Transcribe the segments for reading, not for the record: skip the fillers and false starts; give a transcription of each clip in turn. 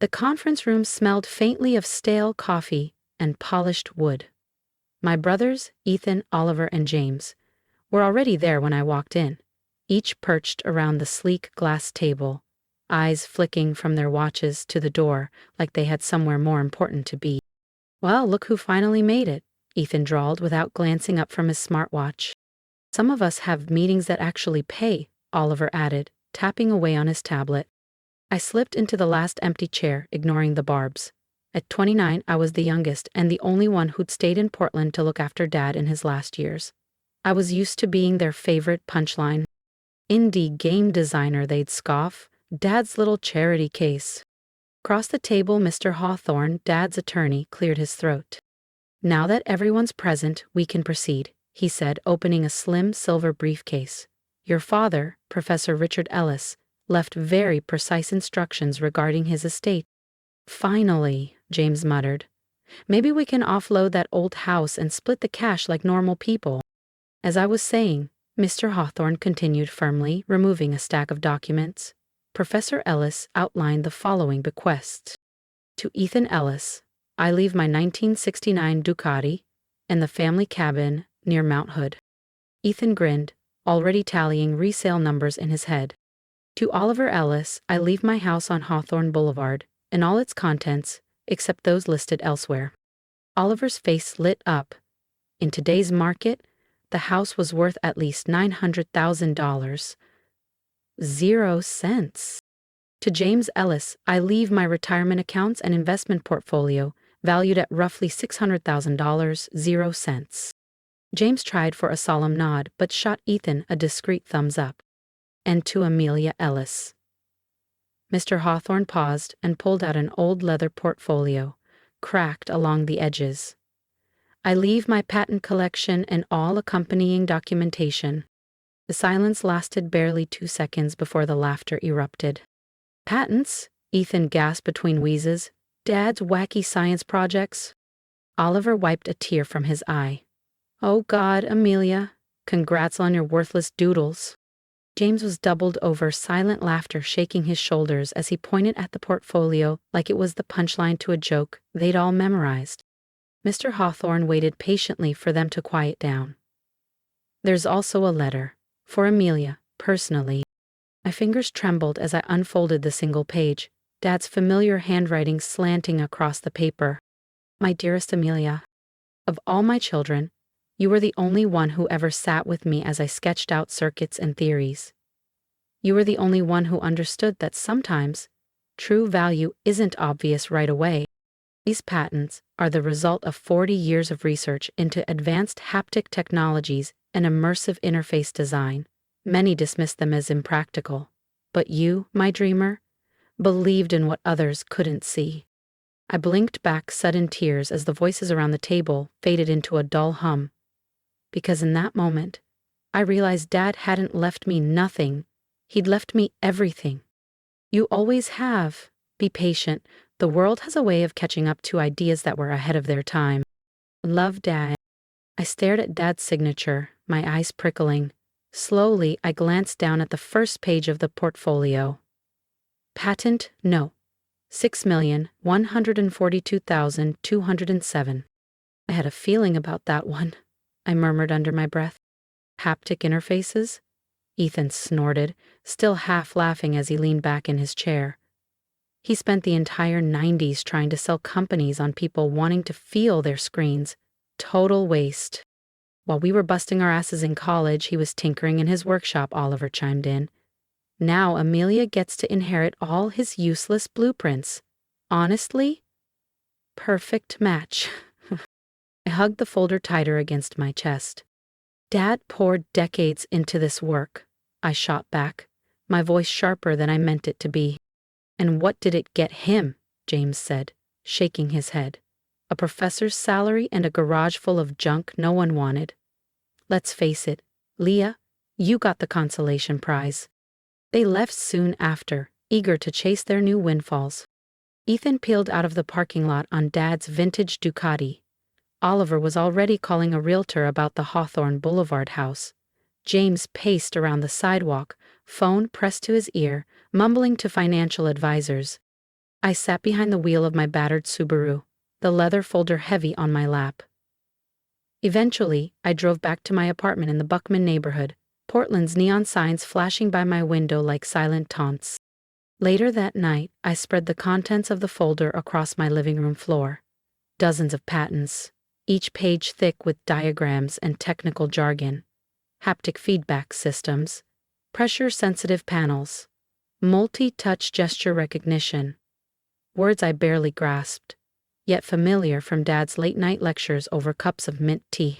The conference room smelled faintly of stale coffee and polished wood. My brothers, Ethan, Oliver, and James, were already there when I walked in, each perched around the sleek glass table, eyes flicking from their watches to the door like they had somewhere more important to be. "Well, look who finally made it," Ethan drawled without glancing up from his smartwatch. "Some of us have meetings that actually pay," Oliver added, tapping away on his tablet. I slipped into the last empty chair, ignoring the barbs. At 29, I was the youngest and the only one who'd stayed in Portland to look after Dad in his last years. I was used to being their favorite punchline. "Indie game designer," they'd scoff. "Dad's little charity case." Across the table, Mr. Hawthorne, Dad's attorney, cleared his throat. "Now that everyone's present, we can proceed," he said, opening a slim silver briefcase. "Your father, Professor Richard Ellis, left very precise instructions regarding his estate." "Finally," James muttered. "Maybe we can offload that old house and split the cash like normal people." "As I was saying," Mr. Hawthorne continued firmly, removing a stack of documents, "Professor Ellis outlined the following bequests. To Ethan Ellis, I leave my 1969 Ducati and the family cabin near Mount Hood." Ethan grinned, already tallying resale numbers in his head. "To Oliver Ellis, I leave my house on Hawthorne Boulevard and all its contents, except those listed elsewhere." Oliver's face lit up. In today's market, the house was worth at least $900,000. 0 cents. To James Ellis, I leave my retirement accounts and investment portfolio, valued at roughly $600,000, 0 cents. James tried for a solemn nod, but shot Ethan a discreet thumbs up. "And to Amelia Ellis." Mr. Hawthorne paused and pulled out an old leather portfolio, cracked along the edges. "I leave my patent collection and all accompanying documentation." The silence lasted barely 2 seconds before the laughter erupted. "Patents?" Ethan gasped between wheezes. "Dad's wacky science projects?" Oliver wiped a tear from his eye. "Oh God, Amelia, congrats on your worthless doodles." James was doubled over, silent laughter shaking his shoulders as he pointed at the portfolio like it was the punchline to a joke they'd all memorized. Mr. Hawthorne waited patiently for them to quiet down. "There's also a letter. For Amelia, personally." My fingers trembled as I unfolded the single page, Dad's familiar handwriting slanting across the paper. "My dearest Amelia, of all my children, you were the only one who ever sat with me as I sketched out circuits and theories. You were the only one who understood that sometimes true value isn't obvious right away. These patents are the result of 40 years of research into advanced haptic technologies and immersive interface design. Many dismissed them as impractical, but you, my dreamer, believed in what others couldn't see." I blinked back sudden tears as the voices around the table faded into a dull hum. Because in that moment, I realized Dad hadn't left me nothing. He'd left me everything. "You always have. Be patient. The world has a way of catching up to ideas that were ahead of their time. Love, Dad." I stared at Dad's signature, my eyes prickling. Slowly, I glanced down at the first page of the portfolio. "Patent, no. 6,142,207. I had a feeling about that one," I murmured under my breath. "Haptic interfaces?" Ethan snorted, still half laughing as he leaned back in his chair. He spent the entire 90s trying to sell companies on people wanting to feel their screens. Total waste. "While we were busting our asses in college, he was tinkering in his workshop," Oliver chimed in. "Now Amelia gets to inherit all his useless blueprints. Honestly, perfect match." I hugged the folder tighter against my chest. "Dad poured decades into this work," I shot back, my voice sharper than I meant it to be. "And what did it get him?" James said, shaking his head. "A professor's salary and a garage full of junk no one wanted. Let's face it, Leah, you got the consolation prize." They left soon after, eager to chase their new windfalls. Ethan peeled out of the parking lot on Dad's vintage Ducati. Oliver was already calling a realtor about the Hawthorne Boulevard house. James paced around the sidewalk, phone pressed to his ear, mumbling to financial advisors. I sat behind the wheel of my battered Subaru, the leather folder heavy on my lap. Eventually, I drove back to my apartment in the Buckman neighborhood, Portland's neon signs flashing by my window like silent taunts. Later that night, I spread the contents of the folder across my living room floor. Dozens of patents, each page thick with diagrams and technical jargon, haptic feedback systems, pressure-sensitive panels, multi-touch gesture recognition, words I barely grasped, yet familiar from Dad's late-night lectures over cups of mint tea.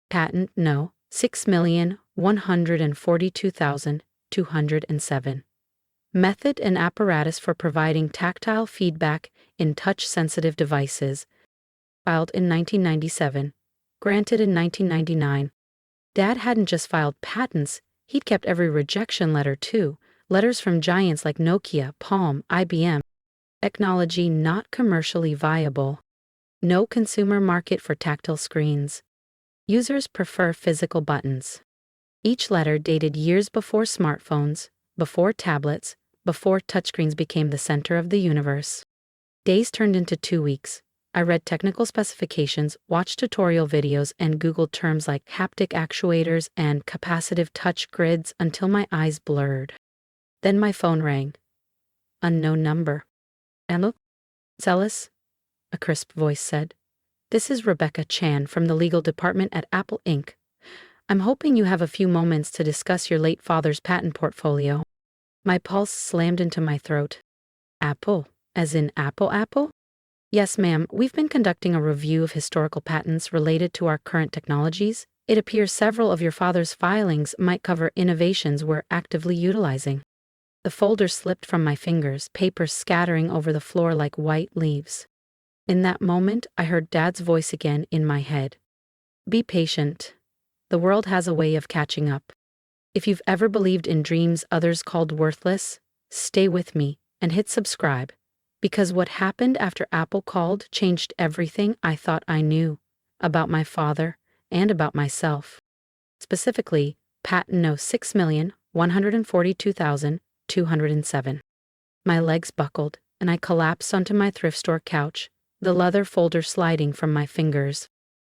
Patent No. 6,142,207. Method and apparatus for providing tactile feedback in touch-sensitive devices. Filed in 1997. Granted in 1999. Dad hadn't just filed patents, he'd kept every rejection letter too. Letters from giants like Nokia, Palm, IBM. Technology not commercially viable. No consumer market for tactile screens. Users prefer physical buttons. Each letter dated years before smartphones, before tablets, before touchscreens became the center of the universe. Days turned into 2 weeks. I read technical specifications, watched tutorial videos, and Googled terms like haptic actuators and capacitive touch grids until my eyes blurred. Then my phone rang. Unknown number. Hello? Zealous? A crisp voice said. This is Rebecca Chan from the legal department at Apple Inc. I'm hoping you have a few moments to discuss your late father's patent portfolio. My pulse slammed into my throat. Apple? As in Apple? Yes, ma'am. We've been conducting a review of historical patents related to our current technologies. It appears several of your father's filings might cover innovations we're actively utilizing. The folder slipped from my fingers, papers scattering over the floor like white leaves. In that moment, I heard Dad's voice again in my head. Be patient. The world has a way of catching up. If you've ever believed in dreams others called worthless, stay with me and hit subscribe, because what happened after Apple called changed everything I thought I knew about my father and about myself. Specifically, patent No. 6,142,207. My legs buckled, and I collapsed onto my thrift store couch, the leather folder sliding from my fingers.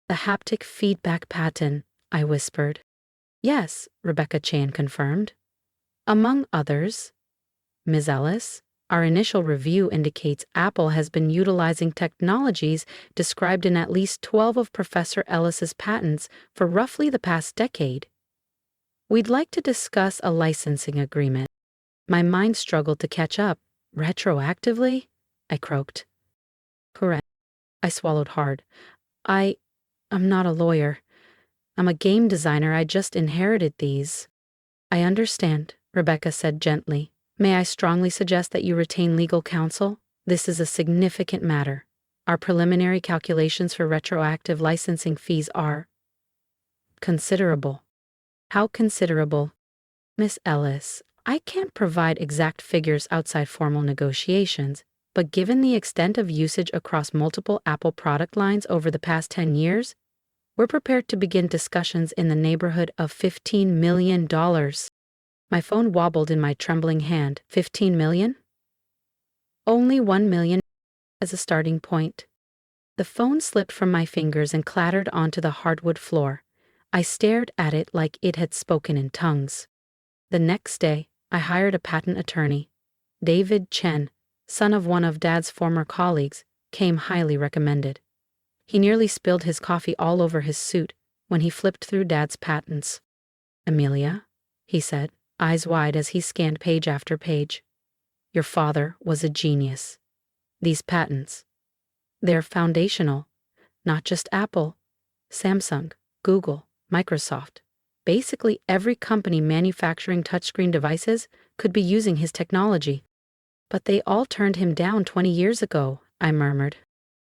The haptic feedback patent, I whispered. Yes, Rebecca Chan confirmed. Among others. Ms. Ellis, our initial review indicates Apple has been utilizing technologies described in at least 12 of Professor Ellis's patents for roughly the past decade. We'd like to discuss a licensing agreement. My mind struggled to catch up. Retroactively? I croaked. Correct. I swallowed hard. I'm not a lawyer. I'm a game designer. I just inherited these. I understand, Rebecca said gently. May I strongly suggest that you retain legal counsel? This is a significant matter. Our preliminary calculations for retroactive licensing fees are considerable. How considerable? Miss Ellis, I can't provide exact figures outside formal negotiations, but given the extent of usage across multiple Apple product lines over the past 10 years, we're prepared to begin discussions in the neighborhood of $15 million. My phone wobbled in my trembling hand. 15 million? Only 1 million as a starting point. The phone slipped from my fingers and clattered onto the hardwood floor. I stared at it like it had spoken in tongues. The next day, I hired a patent attorney. David Chen, son of one of Dad's former colleagues, came highly recommended. He nearly spilled his coffee all over his suit when he flipped through Dad's patents. Amelia, he said, eyes wide as he scanned page after page. Your father was a genius. These patents, they're foundational. Not just Apple, Samsung, Google, Microsoft. Basically every company manufacturing touchscreen devices could be using his technology. But they all turned him down 20 years ago, I murmured.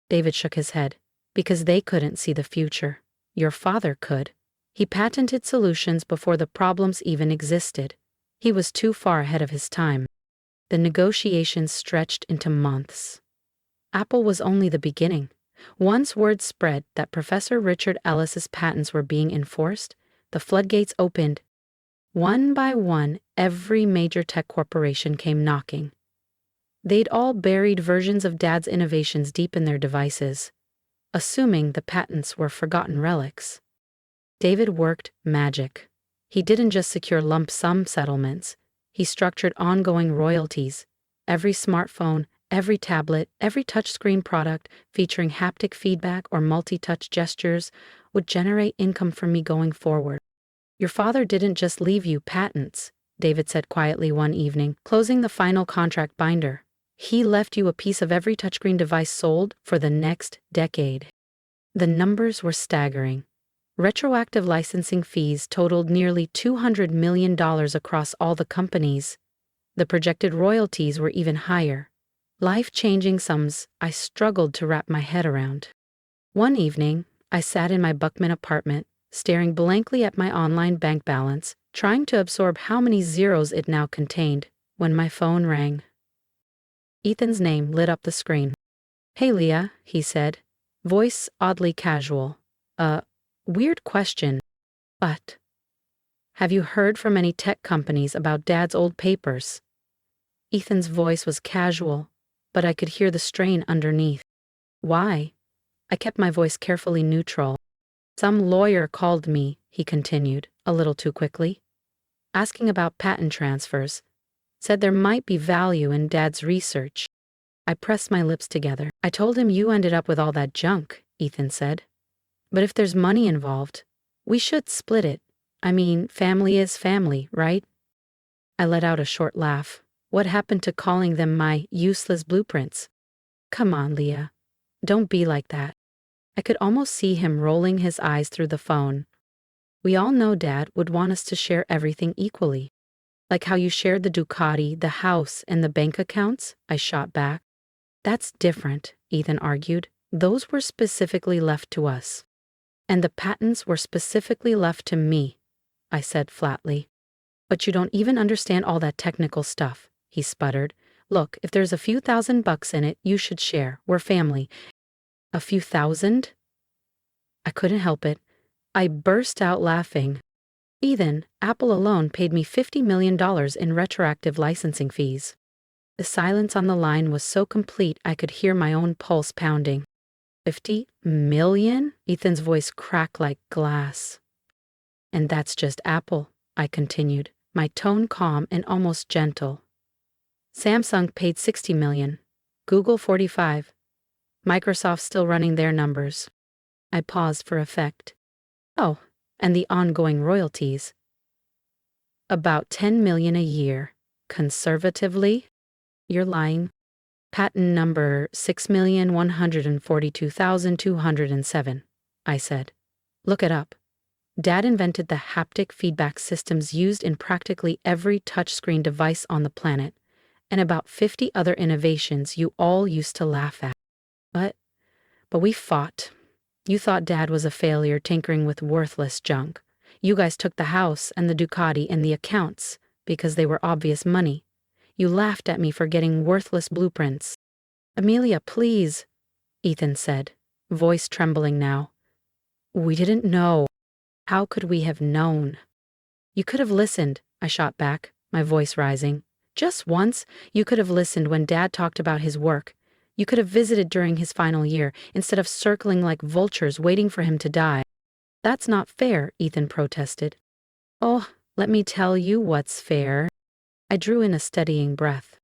David shook his head. Because they couldn't see the future. Your father could. He patented solutions before the problems even existed. He was too far ahead of his time. The negotiations stretched into months. Apple was only the beginning. Once word spread that Professor Richard Ellis's patents were being enforced, the floodgates opened. One by one, every major tech corporation came knocking. They'd all buried versions of Dad's innovations deep in their devices, assuming the patents were forgotten relics. David worked magic. He didn't just secure lump sum settlements, he structured ongoing royalties. Every smartphone, every tablet, every touchscreen product featuring haptic feedback or multi-touch gestures would generate income for me going forward. Your father didn't just leave you patents, David said quietly one evening, closing the final contract binder. He left you a piece of every touchscreen device sold for the next decade. The numbers were staggering. Retroactive licensing fees totaled nearly $200 million across all the companies. The projected royalties were even higher. Life-changing sums I struggled to wrap my head around. One evening, I sat in my Buckman apartment, staring blankly at my online bank balance, trying to absorb how many zeros it now contained, when my phone rang. Ethan's name lit up the screen. "Hey Leah," he said, voice oddly casual. Weird question, but have you heard from any tech companies about Dad's old papers?" Ethan's voice was casual, but I could hear the strain underneath. "Why?" I kept my voice carefully neutral. "Some lawyer called me," he continued, a little too quickly, asking about patent transfers. Said there might be value in Dad's research. I pressed my lips together. "I told him you ended up with all that junk," Ethan said. "But if there's money involved, we should split it. I mean, family is family, right?" I let out a short laugh. What happened to calling them my useless blueprints? "Come on, Leah. Don't be like that." I could almost see him rolling his eyes through the phone. "We all know Dad would want us to share everything equally. Like how you shared the Ducati, the house, and the bank accounts," I shot back. "That's different," Ethan argued. "Those were specifically left to us. And the patents were specifically left to me," I said flatly. "But you don't even understand all that technical stuff," he sputtered. "Look, if there's a few $1,000s in it, you should share. We're family." "A few thousand?" I couldn't help it. I burst out laughing. "Ethan, Apple alone paid me $50 million in retroactive licensing fees." The silence on the line was so complete I could hear my own pulse pounding. $50 million? Ethan's voice cracked like glass. "And that's just Apple," I continued, my tone calm and almost gentle. "Samsung paid $60 million, Google $45. Microsoft's still running their numbers." I paused for effect. "Oh, and the ongoing royalties?" "About $10 million a year, conservatively." "You're lying." "Patent number 6,142,207, I said. "Look it up. Dad invented the haptic feedback systems used in practically every touchscreen device on the planet, and about 50 other innovations you all used to laugh at. But we fought. You thought Dad was a failure tinkering with worthless junk. You guys took the house and the Ducati and the accounts because they were obvious money. You laughed at me for getting worthless blueprints." "Amelia, please," Ethan said, voice trembling now. "We didn't know." "How could we have known?" "You could have listened," I shot back, my voice rising. "Just once, you could have listened when Dad talked about his work. You could have visited during his final year, instead of circling like vultures waiting for him to die." "That's not fair," Ethan protested. "Oh, let me tell you what's fair." I drew in a steadying breath.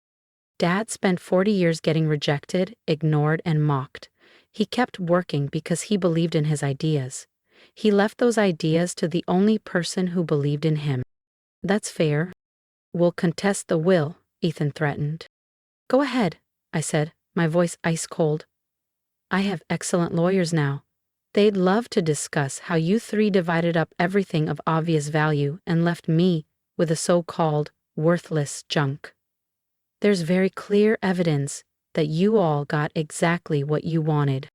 Dad spent 40 years getting rejected, ignored, and mocked. He kept working because he believed in his ideas. He left those ideas to the only person who believed in him. "That's fair." "We'll contest the will," Ethan threatened. "Go ahead," I said, my voice ice cold. "I have excellent lawyers now. They'd love to discuss how you three divided up everything of obvious value and left me with the so-called worthless junk. There's very clear evidence that you all got exactly what you wanted."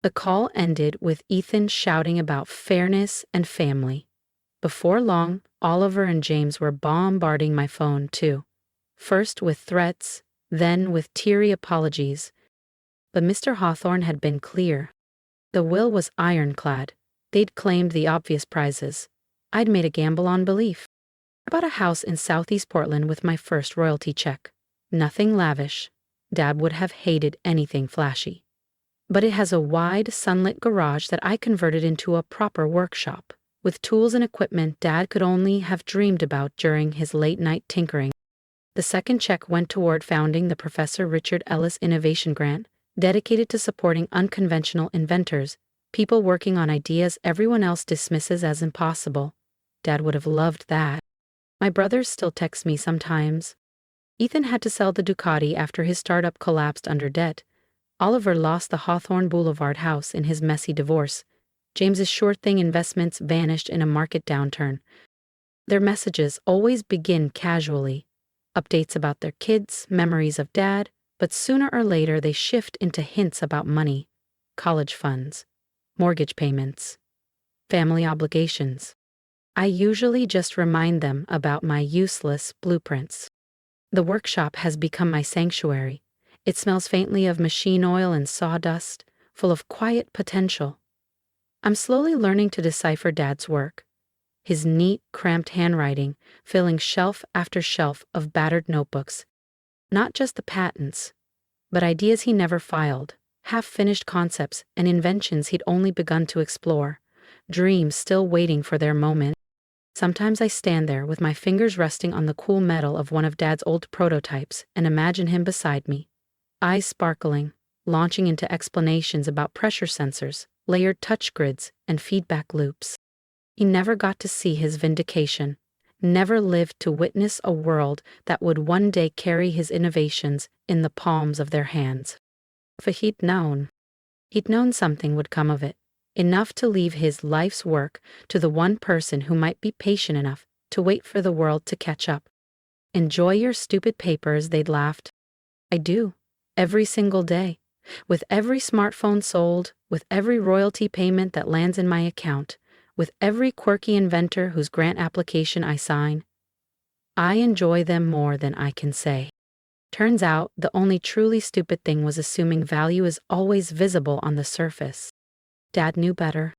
The call ended with Ethan shouting about fairness and family. Before long, Oliver and James were bombarding my phone too, first with threats, then with teary apologies. But Mr. Hawthorne had been clear. The will was ironclad. They'd claimed the obvious prizes. I'd made a gamble on belief. I bought a house in Southeast Portland with my first royalty check. Nothing lavish, Dad would have hated anything flashy. But it has a wide, sunlit garage that I converted into a proper workshop, with tools and equipment Dad could only have dreamed about during his late-night tinkering. The second check went toward founding the Professor Richard Ellis Innovation Grant, dedicated to supporting unconventional inventors, people working on ideas everyone else dismisses as impossible. Dad would have loved that. My brothers still text me sometimes. Ethan had to sell the Ducati after his startup collapsed under debt. Oliver lost the Hawthorne Boulevard house in his messy divorce. James's sure-thing investments vanished in a market downturn. Their messages always begin casually. Updates about their kids, memories of Dad, but sooner or later they shift into hints about money, college funds, mortgage payments, family obligations. I usually just remind them about my useless blueprints. The workshop has become my sanctuary. It smells faintly of machine oil and sawdust, full of quiet potential. I'm slowly learning to decipher Dad's work. His neat, cramped handwriting filling shelf after shelf of battered notebooks. Not just the patents, but ideas he never filed, half-finished concepts and inventions he'd only begun to explore, dreams still waiting for their moment. Sometimes I stand there with my fingers resting on the cool metal of one of Dad's old prototypes and imagine him beside me, eyes sparkling, launching into explanations about pressure sensors, layered touch grids, and feedback loops. He never got to see his vindication, never lived to witness a world that would one day carry his innovations in the palms of their hands. If he'd known something would come of it, enough to leave his life's work to the one person who might be patient enough to wait for the world to catch up. Enjoy your stupid papers, they'd laughed. I do, every single day. With every smartphone sold, with every royalty payment that lands in my account, with every quirky inventor whose grant application I sign. I enjoy them more than I can say. Turns out, the only truly stupid thing was assuming value is always visible on the surface. Dad knew better.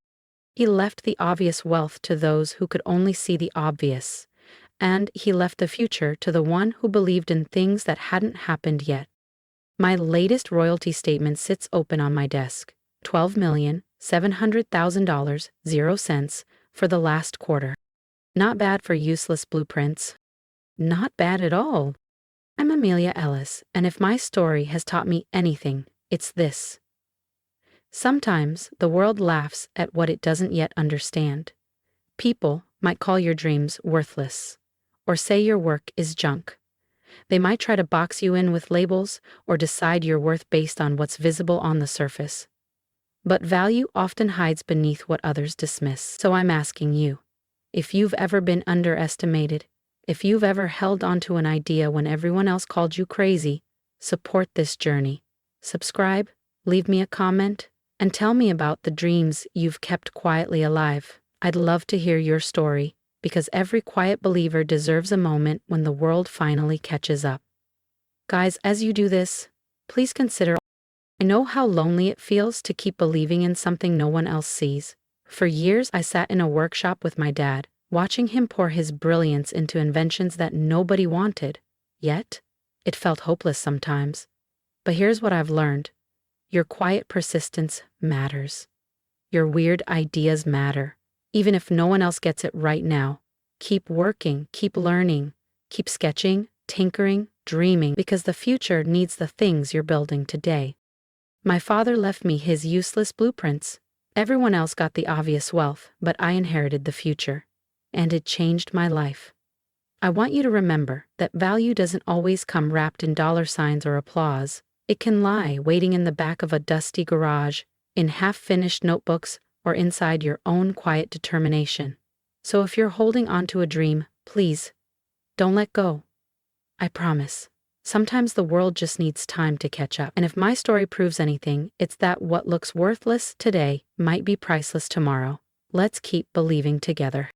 He left the obvious wealth to those who could only see the obvious, and he left the future to the one who believed in things that hadn't happened yet. My latest royalty statement sits open on my desk, $12,700,000, 0 cents, for the last quarter. Not bad for useless blueprints. Not bad at all. I'm Amelia Ellis, and if my story has taught me anything, it's this. Sometimes the world laughs at what it doesn't yet understand. People might call your dreams worthless, or say your work is junk. They might try to box you in with labels or decide your worth based on what's visible on the surface. But value often hides beneath what others dismiss. So I'm asking you, if you've ever been underestimated, if you've ever held onto an idea when everyone else called you crazy, support this journey. Subscribe, leave me a comment, and tell me about the dreams you've kept quietly alive. I'd love to hear your story, because every quiet believer deserves a moment when the world finally catches up. Guys, as you do this, please consider, I know how lonely it feels to keep believing in something no one else sees. For years, I sat in a workshop with my dad, watching him pour his brilliance into inventions that nobody wanted. Yet, it felt hopeless sometimes. But here's what I've learned. Your quiet persistence matters. Your weird ideas matter. Even if no one else gets it right now, keep working, keep learning, keep sketching, tinkering, dreaming, because the future needs the things you're building today. My father left me his useless blueprints. Everyone else got the obvious wealth, but I inherited the future. And it changed my life. I want you to remember that value doesn't always come wrapped in dollar signs or applause. It can lie waiting in the back of a dusty garage, in half-finished notebooks, or inside your own quiet determination. So if you're holding on to a dream, please, don't let go. I promise. Sometimes the world just needs time to catch up. And if my story proves anything, it's that what looks worthless today might be priceless tomorrow. Let's keep believing together.